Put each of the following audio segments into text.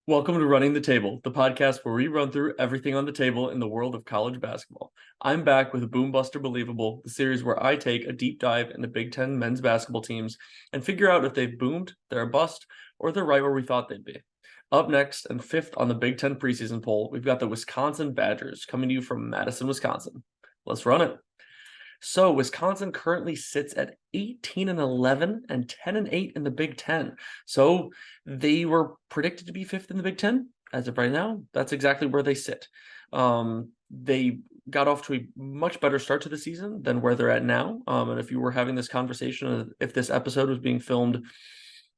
Welcome to Running the Table, the podcast where we run through everything on the table in the world of college basketball. I'm back with Boombuster Believable, the series where I take a deep dive into Big Ten men's basketball teams and figure out if they've boomed, they're a bust, or they're right where we thought they'd be. Up next and fifth on the Big Ten preseason poll, we've got the Wisconsin Badgers coming to you from Madison, Wisconsin. Let's run it. So Wisconsin currently sits at 18-11 and 10-8 in the Big Ten. So they were predicted to be fifth in the Big Ten. As of right now, that's exactly where they sit. They got off to a much better start to the season than where they're at now. And if you were having this conversation, if this episode was being filmed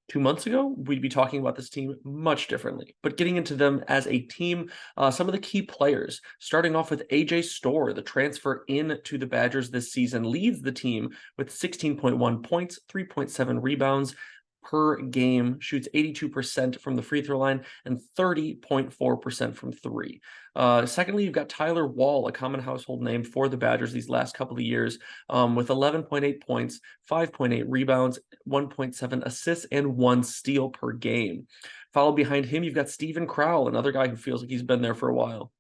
2 months ago, we'd be talking about this team much differently. But getting into them as a team, some of the key players, starting off with AJ Storr, the transfer in to the Badgers this season, leads the team with 16.1 points, 3.7 rebounds per game, shoots 82% from the free throw line and 30.4% from three. Secondly, you've got Tyler Wall, a common household name for the Badgers these last couple of years, with 11.8 points, 5.8 rebounds, 1.7 assists, and 1 steal per game. Followed behind him, you've got Steven Crowell, another guy who feels like he's been there for a while.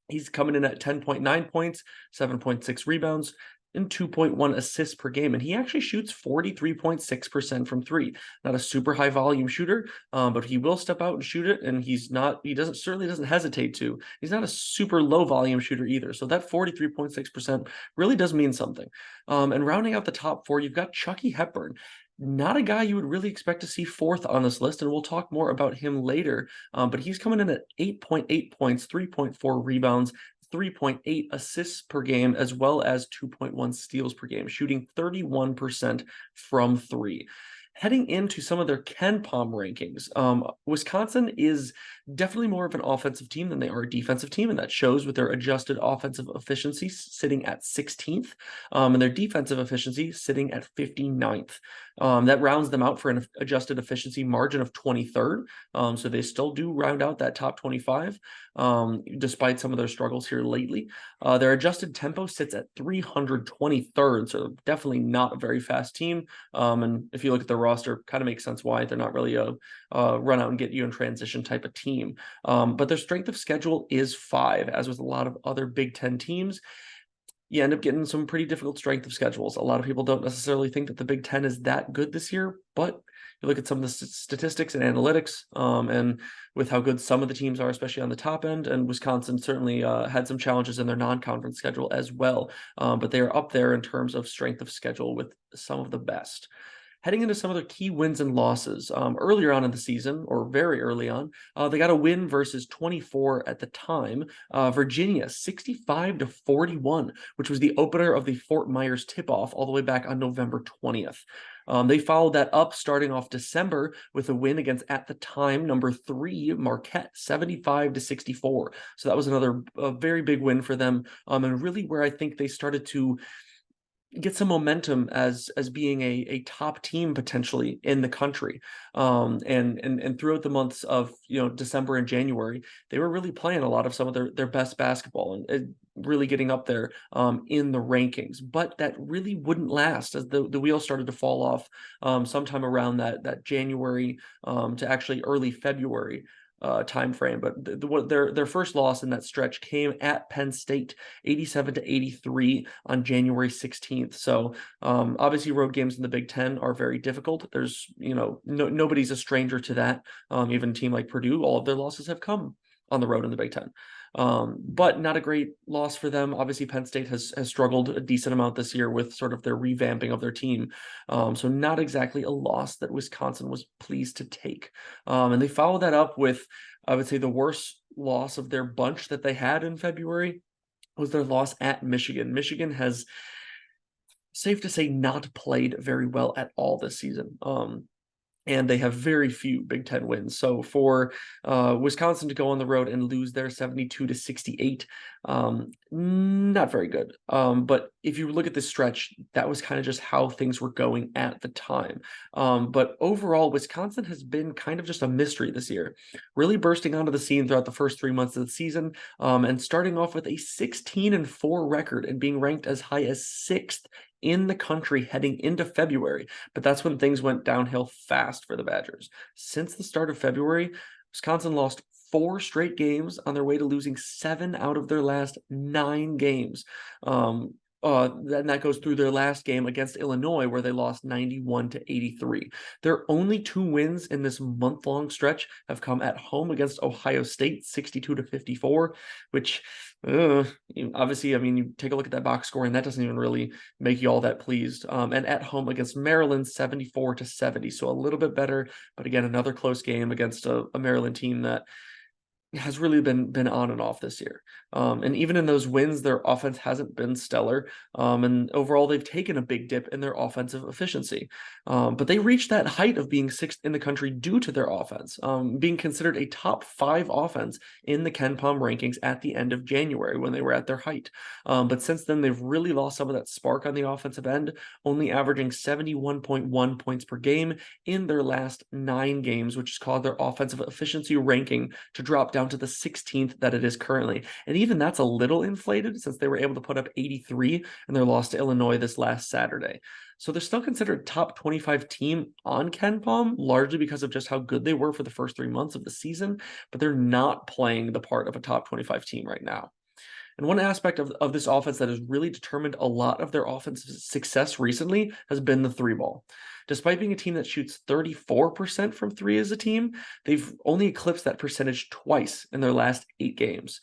He's coming in at 10.9 points, 7.6 rebounds, and 2.1 assists per game. And he actually shoots 43.6% from three. Not a super high volume shooter, but he will step out and shoot it. And he certainly doesn't hesitate to. He's not a super low volume shooter either. So that 43.6% really does mean something. And rounding out the top four, you've got Chucky Hepburn. Not a guy you would really expect to see fourth on this list, and we'll talk more about him later. But he's coming in at 8.8 points, 3.4 rebounds, 3.8 assists per game, as well as 2.1 steals per game, shooting 31% from three. Heading into some of their KenPom rankings, Wisconsin is definitely more of an offensive team than they are a defensive team, and that shows with their adjusted offensive efficiency sitting at 16th, and their defensive efficiency sitting at 59th. That rounds them out for an adjusted efficiency margin of 23rd, so they still do round out that top 25, despite some of their struggles here lately. Their adjusted tempo sits at 323rd, so definitely not a very fast team. And if you look at the roster, kind of makes sense why they're not really a run out and get you in transition type of team. But their strength of schedule is 5, as with a lot of other Big Ten teams. You end up getting some pretty difficult strength of schedules. A lot of people don't necessarily think that the Big Ten is that good this year, but you look at some of the statistics and analytics, and with how good some of the teams are, especially on the top end, and Wisconsin certainly had some challenges in their non-conference schedule as well, but they are up there in terms of strength of schedule with some of the best. Heading into some of their key wins and losses, earlier on in the season, or very early on, they got a win versus 24 at the time, Virginia, 65-41, which was the opener of the Fort Myers tip-off all the way back on November 20th. They followed that up starting off December with a win against, at the time, number 3 Marquette, 75-64. So that was another very big win for them, and really where I think they started to get some momentum as being a top team potentially in the country. And throughout the months of December and January, they were really playing a lot of some of their best basketball and really getting up there in the rankings. But that really wouldn't last, as the wheels started to fall off sometime around that January to actually early February time frame. But their first loss in that stretch came at Penn State, 87-83 on January 16th. So obviously road games in the Big Ten are very difficult. There's nobody's a stranger to that. Even a team like Purdue, all of their losses have come on the road in the Big Ten. But not a great loss for them. Obviously, Penn State has struggled a decent amount this year with sort of their revamping of their team. So not exactly a loss that Wisconsin was pleased to take. And they followed that up with, I would say, the worst loss of their bunch that they had in February was their loss at Michigan. Michigan has, safe to say, not played very well at all this season. And they have very few Big Ten wins. So for Wisconsin to go on the road and lose their 72-68, not very good. But if you look at this stretch, that was kind of just how things were going at the time. But overall, Wisconsin has been kind of just a mystery this year, really bursting onto the scene throughout the first 3 months of the season, and starting off with a 16-4 record and being ranked as high as 6th in the country heading into February. But that's when things went downhill fast for the Badgers. Since the start of February, Wisconsin lost 4 straight games on their way to losing 7 out of their last 9 games. That goes through their last game against Illinois, where they lost 91-83. Their only 2 wins in this month-long stretch have come at home against Ohio State, 62-54, which obviously, I mean, you take a look at that box score, and that doesn't even really make you all that pleased. And at home against Maryland, 74-70, so a little bit better, but again, another close game against a Maryland team that has really been on and off this year. And even in those wins, their offense hasn't been stellar. And overall, they've taken a big dip in their offensive efficiency. But they reached that height of being 6th in the country due to their offense, being considered a top 5 offense in the KenPom rankings at the end of January when they were at their height. But since then, they've really lost some of that spark on the offensive end, only averaging 71.1 points per game in their last 9 games, which has caused their offensive efficiency ranking to drop down to the 16th that it is currently. And even that's a little inflated since they were able to put up 83 in their loss to Illinois this last Saturday. So they're still considered top 25 team on KenPom, largely because of just how good they were for the first 3 months of the season, but they're not playing the part of a top 25 team right now. And one aspect of this offense that has really determined a lot of their offensive success recently has been the 3-ball. Despite being a team that shoots 34% from 3 as a team, they've only eclipsed that percentage twice in their last 8 games,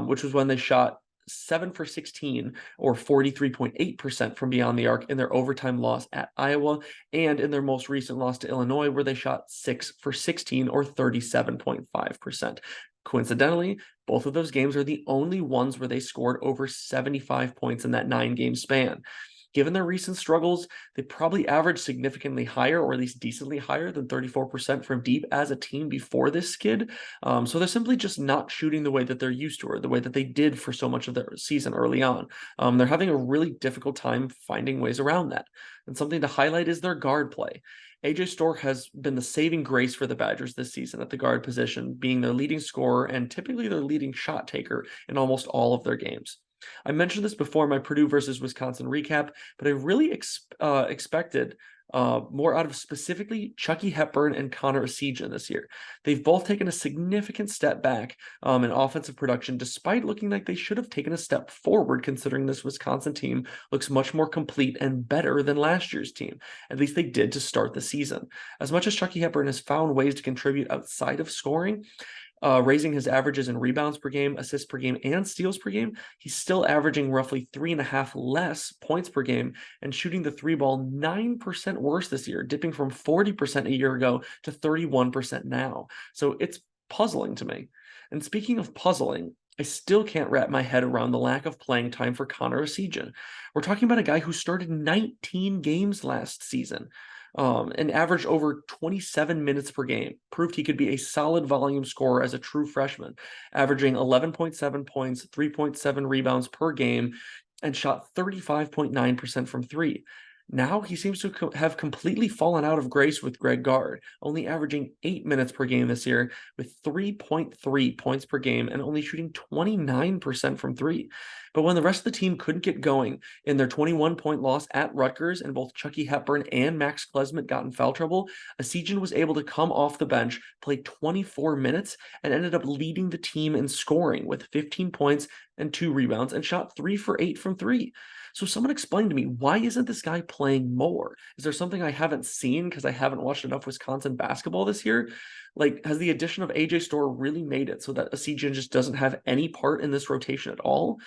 which was when they shot 7 for 16 or 43.8% from beyond the arc in their overtime loss at Iowa, and in their most recent loss to Illinois, where they shot 6 for 16 or 37.5%. Coincidentally, both of those games are the only ones where they scored over 75 points in that 9-game span. Given their recent struggles, they probably averaged significantly higher, or at least decently higher than 34% from deep as a team before this skid. So they're simply just not shooting the way that they're used to, or the way that they did for so much of their season early on. They're having a really difficult time finding ways around that. And something to highlight is their guard play. AJ Storr has been the saving grace for the Badgers this season at the guard position, being their leading scorer and typically their leading shot taker in almost all of their games. I mentioned this before in my Purdue versus Wisconsin recap, but I really expected more out of specifically Chucky Hepburn and Connor Essegian this year. They've both taken a significant step back in offensive production, despite looking like they should have taken a step forward, considering this Wisconsin team looks much more complete and better than last year's team. At least they did to start the season. As much as Chucky Hepburn has found ways to contribute outside of scoring, raising his averages in rebounds per game, assists per game, and steals per game, he's still averaging roughly 3.5 less points per game and shooting the 3-ball 9% worse this year, dipping from 40% a year ago to 31% now. So it's puzzling to me. And speaking of puzzling, I still can't wrap my head around the lack of playing time for Connor Essegian. We're talking about a guy who started 19 games last season, and averaged over 27 minutes per game, proved he could be a solid volume scorer as a true freshman, averaging 11.7 points, 3.7 rebounds per game, and shot 35.9% from 3. Now he seems to have completely fallen out of grace with Greg Gard, only averaging 8 minutes per game this year with 3.3 points per game and only shooting 29% from 3. But when the rest of the team couldn't get going in their 21-point loss at Rutgers, and both Chucky Hepburn and Max Klesmit got in foul trouble, Essegian was able to come off the bench, play 24 minutes, and ended up leading the team in scoring with 15 points and 2 rebounds and shot 3 for 8 from 3. So someone explain to me, why isn't this guy playing more? Is there something I haven't seen because I haven't watched enough Wisconsin basketball this year? Like, has the addition of AJ Storr really made it so that Essegian just doesn't have any part in this rotation at all?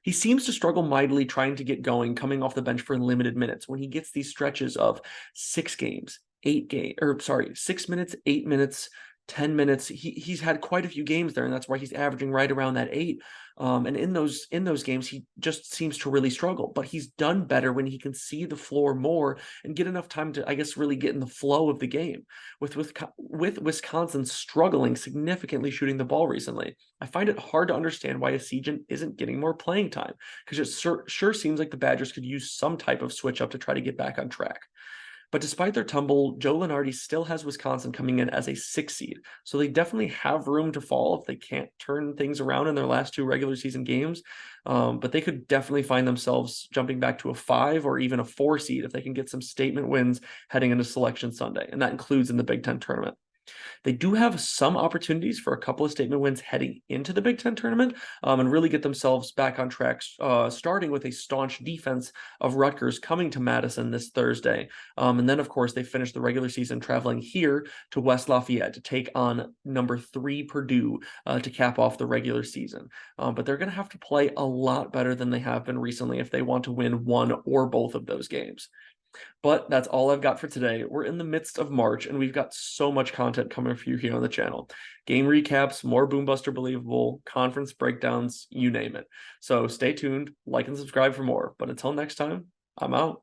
He seems to struggle mightily trying to get going, coming off the bench for limited minutes when he gets these stretches of 6 games, 6 minutes, 8 minutes, 10 minutes. He's had quite a few games there, and that's why he's averaging right around that 8. And in those games, he just seems to really struggle. But he's done better when he can see the floor more and get enough time to, I guess, really get in the flow of the game. With Wisconsin struggling significantly shooting the ball recently, I find it hard to understand why Essegian isn't getting more playing time, because it sure seems like the Badgers could use some type of switch up to try to get back on track. But despite their tumble, Joe Lunardi still has Wisconsin coming in as a 6 seed. So they definitely have room to fall if they can't turn things around in their last 2 regular season games. But they could definitely find themselves jumping back to a 5 or even a 4 seed if they can get some statement wins heading into Selection Sunday. And that includes in the Big Ten tournament. They do have some opportunities for a couple of statement wins heading into the Big Ten tournament, and really get themselves back on track, starting with a staunch defense of Rutgers coming to Madison this Thursday. And then, of course, they finish the regular season traveling here to West Lafayette to take on number 3 Purdue to cap off the regular season. But they're going to have to play a lot better than they have been recently if they want to win one or both of those games. But that's all I've got for today. We're in the midst of March, and we've got so much content coming for you here on the channel. Game recaps, more Boombuster Believable, conference breakdowns, you name it. So stay tuned, like and subscribe for more. But until next time, I'm out.